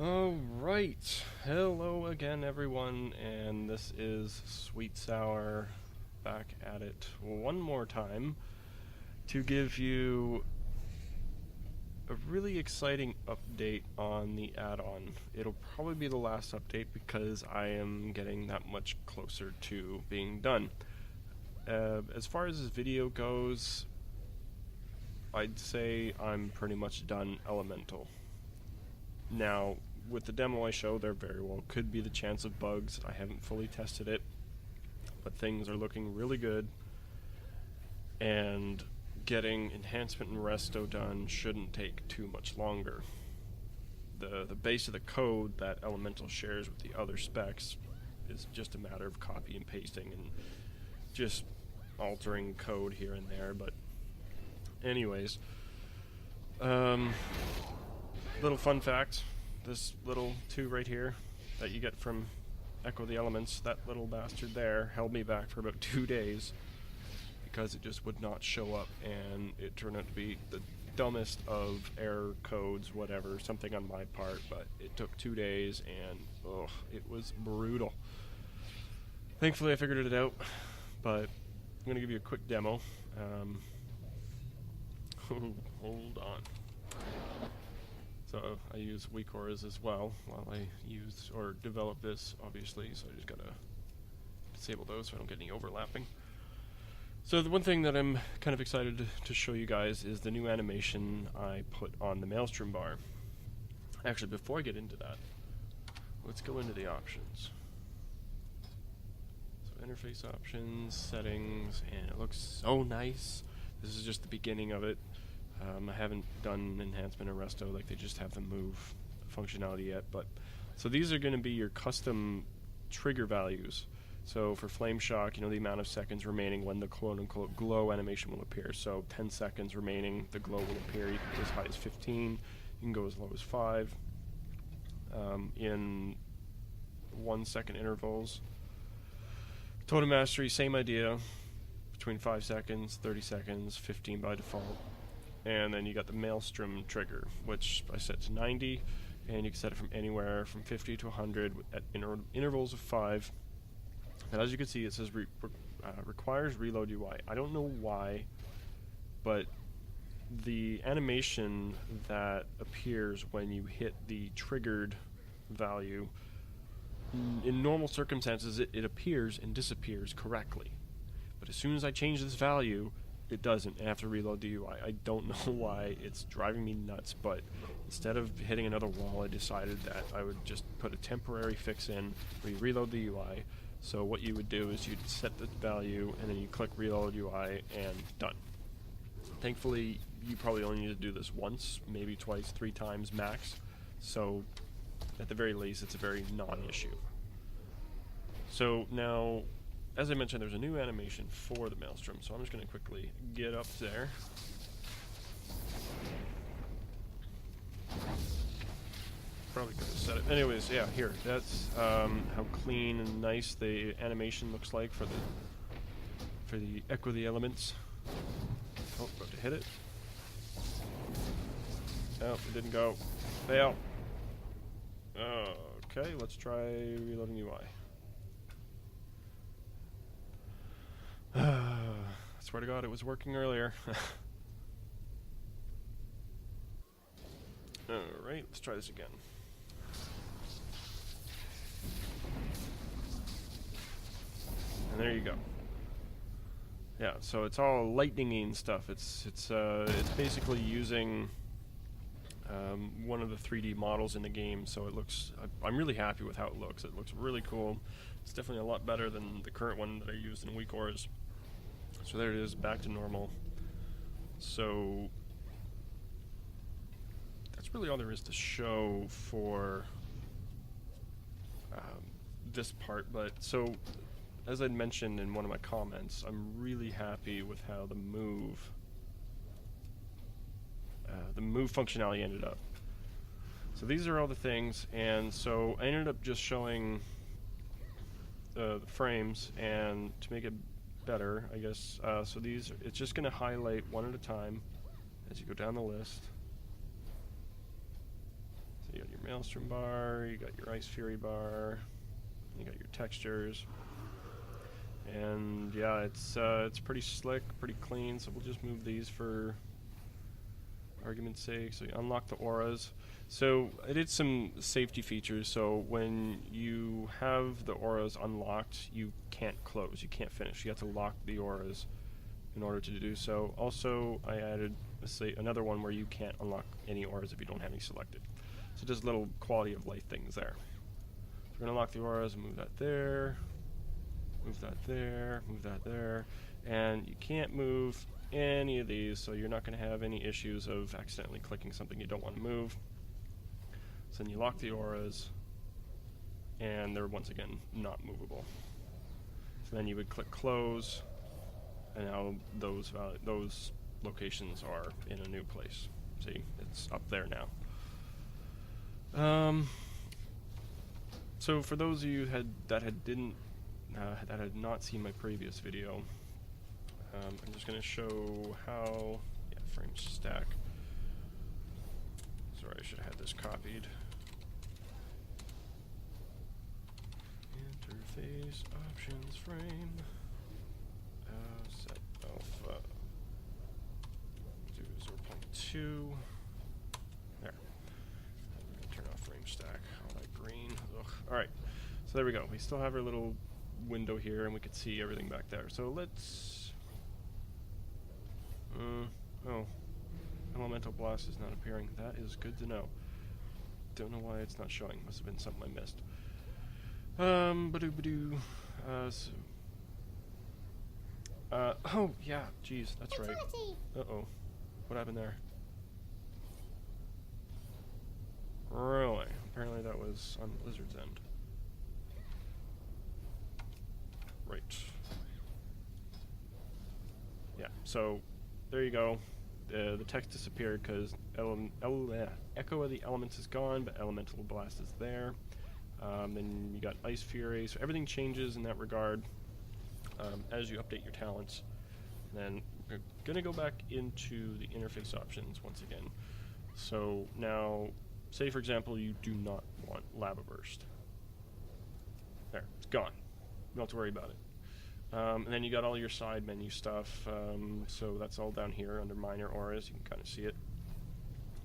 Alright, hello again everyone, and this is Sweetsour back at it one more time to give you a really exciting update on the add-on. It'll probably be the last update because I am getting that much closer to being done. As far as this video goes, I'd say I'm pretty much done Elemental. Now, with the demo I showed, there very well could be the chance of bugs. I haven't fully tested it, but things are looking really good, and getting enhancement and resto done shouldn't take too much longer. The base of the code that Elemental shares with the other specs is just a matter of copy and pasting and just altering code here and there, but anyways, little fun fact, this little 2 right here that you get from Echo the Elements, that little bastard there held me back for about 2 days because it just would not show up, and it turned out to be the dumbest of error codes, whatever, something on my part, but it took 2 days and it was brutal. Thankfully I figured it out, but I'm going to give you a quick demo. Hold on. So I use weakors as well while I use or develop this, obviously, so I just gotta disable those so I don't get any overlapping. So the one thing that I'm kind of excited to show you guys is the new animation I put on the Maelstrom bar. Actually, before I get into that, let's go into the options. So interface options, settings, and it looks so nice. This is just the beginning of it. I haven't done enhancement or resto, like they just have the move functionality yet, but so these are going to be your custom trigger values. So for Flame Shock, the amount of seconds remaining when the quote-unquote glow animation will appear. So 10 seconds remaining, the glow will appear. You can go as high as 15, you can go as low as 5. In 1 second intervals. Totem Mastery, same idea, between 5 seconds, 30 seconds, 15 by default. And then you got the Maelstrom trigger, which I set to 90, and you can set it from anywhere from 50 to 100 at intervals of 5. And as you can see, it says requires reload UI. I don't know why, but the animation that appears when you hit the triggered value, in normal circumstances, it appears and disappears correctly. But as soon as I change this value, it doesn't. I have to reload the UI. I don't know why. It's driving me nuts, but instead of hitting another wall, I decided that I would just put a temporary fix in where you reload the UI. So what you would do is you'd set the value, and then you click reload UI, and done. Thankfully, you probably only need to do this once, maybe twice, 3 times max. So at the very least, it's a very non-issue. So now, as I mentioned, there's a new animation for the Maelstrom, so I'm just going to quickly get up there. Probably could have said it. Anyways, yeah, here. That's how clean and nice the animation looks like for the Echo the Elements. Oh, about to hit it. Oh, it didn't go. Fail. Okay, let's try reloading UI. I swear to God, it was working earlier. Alright, let's try this again. And there you go. Yeah, so it's all lightning-y and stuff. It's basically using one of the 3D models in the game, so it looks. I'm really happy with how it looks. It looks really cool. It's definitely a lot better than the current one that I used in weakors. So there it is, back to normal. So that's really all there is to show for this part. But so, as I mentioned in one of my comments, I'm really happy with how the move functionality ended up. So these are all the things, and so I ended up just showing the frames, and to make it better, I guess, so these, it's just going to highlight one at a time as you go down the list. So you got your Maelstrom bar, you got your Ice Fury bar, you got your textures, and yeah, it's pretty slick, pretty clean. So we'll just move these for argument's sake. So you unlock the auras. So I did some safety features. So when you have the auras unlocked, you can't close, you can't finish. You have to lock the auras in order to do so. Also, I added another one where you can't unlock any auras if you don't have any selected. So just little quality of life things there. So we're gonna lock the auras and move that there, move that there, move that there, and you can't move any of these, so you're not going to have any issues of accidentally clicking something you don't want to move. So then you lock the auras, and they're once again not movable. So then you would click close, and now those locations are in a new place. See, it's up there now. So for those of you that had not seen my previous video, I'm just going to show how, frame stack. Sorry, I should have had this copied. Interface options frame. Set alpha. Do 0.2. There. I'm going to turn off frame stack. All that green. Ugh. Alright. So there we go. We still have our little window here, and we can see everything back there. So let's... oh, elemental blast is not appearing. That is good to know. Don't know why it's not showing. Must have been something I missed. Oh yeah, geez, that's right. Uh-oh, what happened there? Really? Apparently that was on Blizzard's end. Right. Yeah. So. There you go. The text disappeared because Echo of the Elements is gone, but Elemental Blast is there. Then you got Ice Fury, so everything changes in that regard as you update your talents. Then we're going to go back into the interface options once again. So now, say for example, you do not want Lava Burst. There, it's gone. You don't have to worry about it. And then you got all your side menu stuff, so that's all down here under minor auras. You can kind of see it.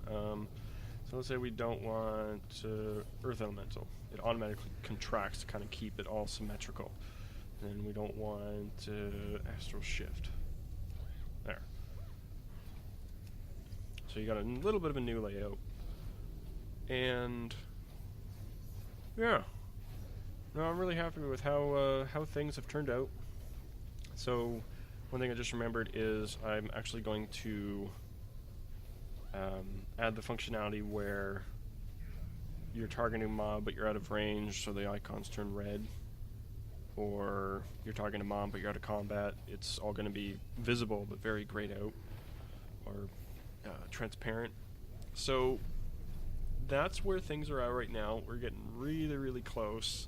So let's say we don't want Earth Elemental. It automatically contracts to kind of keep it all symmetrical. And we don't want Astral Shift. There. So you got a little bit of a new layout. And yeah, no, I'm really happy with how things have turned out. So one thing I just remembered is I'm actually going to add the functionality where you're targeting a mob but you're out of range, so the icons turn red, or you're targeting a mob but you're out of combat. It's all going to be visible but very grayed out or transparent. So that's where things are at right now. We're getting really, really close.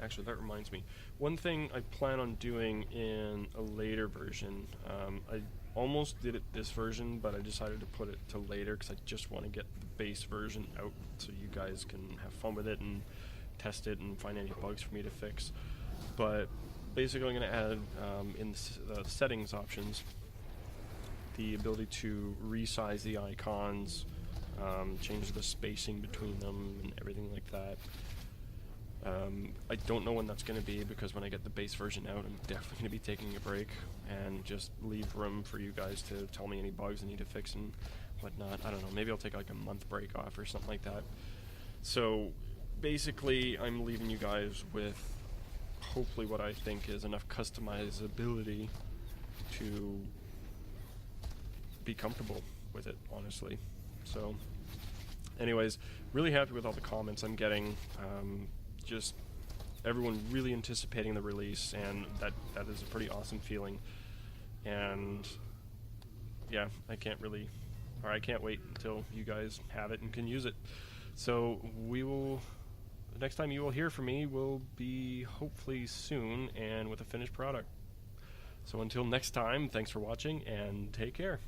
Actually, that reminds me. One thing I plan on doing in a later version, I almost did it this version, but I decided to put it to later because I just want to get the base version out so you guys can have fun with it and test it and find any bugs for me to fix. But basically I'm going to add in the settings options the ability to resize the icons, change the spacing between them and everything like that. I don't know when that's going to be, because when I get the base version out, I'm definitely going to be taking a break and just leave room for you guys to tell me any bugs I need to fix and whatnot. I don't know, maybe I'll take like a month break off or something like that. So basically I'm leaving you guys with hopefully what I think is enough customizability to be comfortable with it, honestly. So anyways, really happy with all the comments I'm getting. Just everyone really anticipating the release, and that is a pretty awesome feeling. And yeah, I can't wait until you guys have it and can use it. So the next time you will hear from me will be hopefully soon and with a finished product. So until next time, thanks for watching and take care.